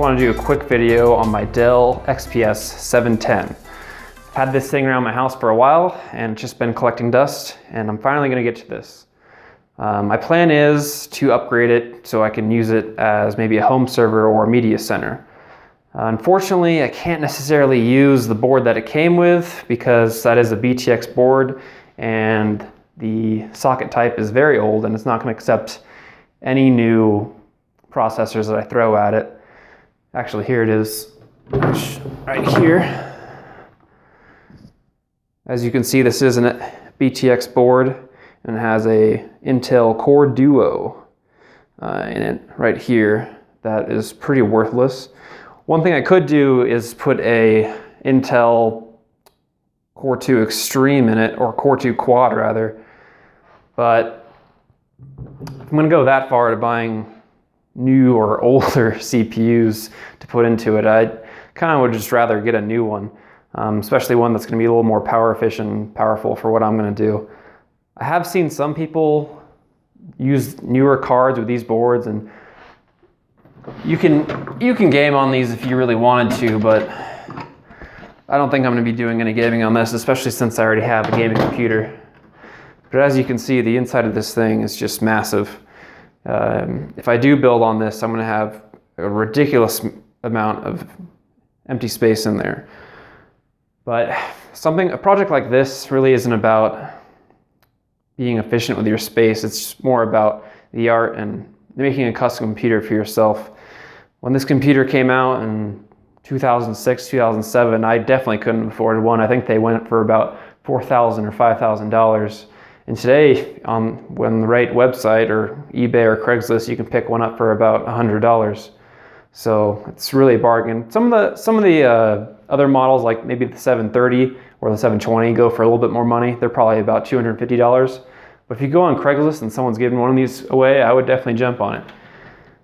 want to do a quick video on my Dell XPS 710. I've had this thing around my house for a while and it's just been collecting dust, and I'm finally going to get to this. My plan is to upgrade it so I can use it as maybe a home server or a media center. Unfortunately, I can't necessarily use the board that it came with because that is a BTX board and the socket type is very old and it's not going to accept any new processors that I throw at it. Actually, here it is right here. As you can see, this is a BTX board and it has a Intel Core Duo in it right here. That is pretty worthless. One thing I could do is put a Intel Core 2 Extreme in it, or Core 2 Quad rather, but if I'm going to go that far to buying new or older CPUs to put into it, I kind of would just rather get a new one, especially one that's going to be a little more power efficient and powerful for what I'm going to do. I have seen some people use newer cards with these boards, and you can game on these if you really wanted to, but I don't think I'm going to be doing any gaming on this, especially since I already have a gaming computer. But as you can see, the inside of this thing is just massive. If I do build on this, I'm going to have a ridiculous amount of empty space in there. But a project like this really isn't about being efficient with your space. It's more about the art and making a custom computer for yourself. When this computer came out in 2006, 2007, I definitely couldn't afford one. I think they went for about $4,000 or $5,000. And today, on the right website or eBay or Craigslist, you can pick one up for about $100. So it's really a bargain. Some of the other models, like maybe the 730 or the 720, go for a little bit more money. They're probably about $250. But if you go on Craigslist and someone's giving one of these away, I would definitely jump on it.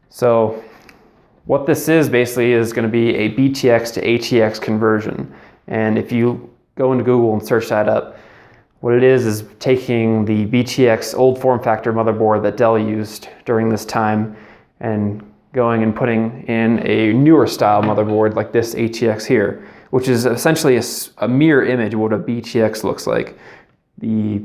So what this is basically is going to be a BTX to ATX conversion. And if you go into Google and search that up, what it is taking the BTX old form factor motherboard that Dell used during this time and going and putting in a newer style motherboard like this ATX here, which is essentially a mirror image of what a BTX looks like. The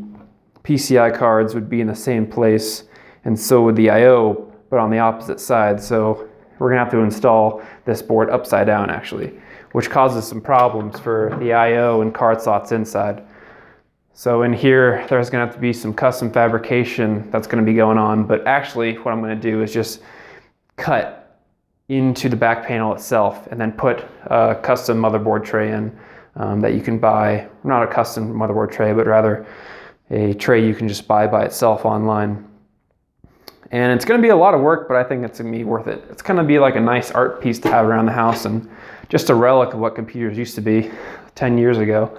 PCI cards would be in the same place, and so would the I/O, but on the opposite side. So we're gonna have to install this board upside down actually, which causes some problems for the I/O and card slots inside. So in here, there's gonna have to be some custom fabrication that's gonna be going on, but actually what I'm gonna do is just cut into the back panel itself and then put a custom motherboard tray in that you can buy. Not a custom motherboard tray, but rather a tray you can just buy by itself online. And it's gonna be a lot of work, but I think it's gonna be worth it. It's gonna be like a nice art piece to have around the house and just a relic of what computers used to be 10 years ago.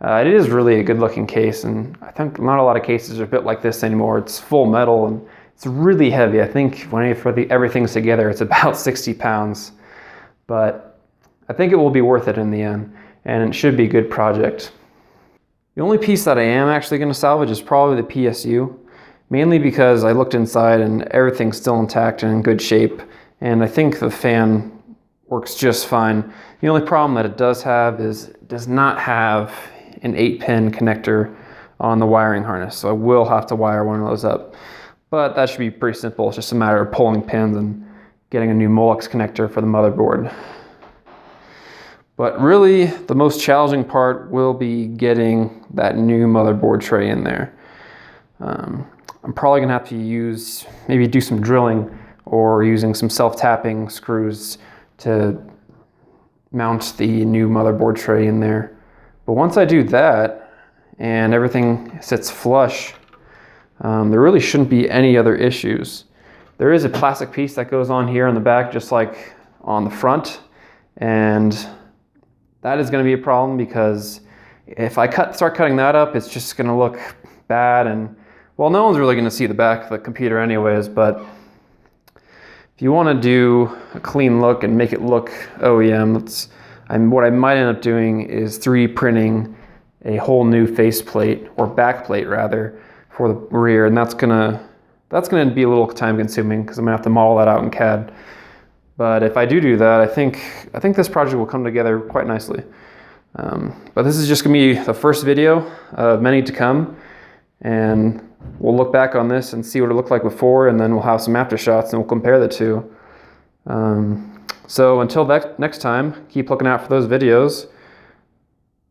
It is really a good looking case, and I think not a lot of cases are built like this anymore. It's full metal and it's really heavy. I think when everything's together, it's about 60 pounds, but I think it will be worth it in the end, and it should be a good project. The only piece that I am actually going to salvage is probably the PSU, mainly because I looked inside and everything's still intact and in good shape, and I think the fan works just fine. The only problem that it does have is it does not have an 8-pin connector on the wiring harness, so I will have to wire one of those up. But that should be pretty simple. It's just a matter of pulling pins and getting a new Molex connector for the motherboard. But really, the most challenging part will be getting that new motherboard tray in there. I'm probably gonna have to maybe do some drilling or using some self-tapping screws to mount the new motherboard tray in there. But once I do that and everything sits flush, there really shouldn't be any other issues. There is a plastic piece that goes on here on the back, just like on the front, and that is going to be a problem because if I start cutting that up, it's just going to look bad, and well, no one's really going to see the back of the computer anyways. But if you want to do a clean look and make it look OEM, what I might end up doing is 3D printing a whole new faceplate, or backplate rather, for the rear, and that's gonna be a little time consuming because I'm gonna have to model that out in CAD. But if I do that, I think this project will come together quite nicely. But this is just gonna be the first video of many to come, and we'll look back on this and see what it looked like before, and then we'll have some after shots and we'll compare the two. So until next time, keep looking out for those videos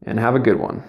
and have a good one.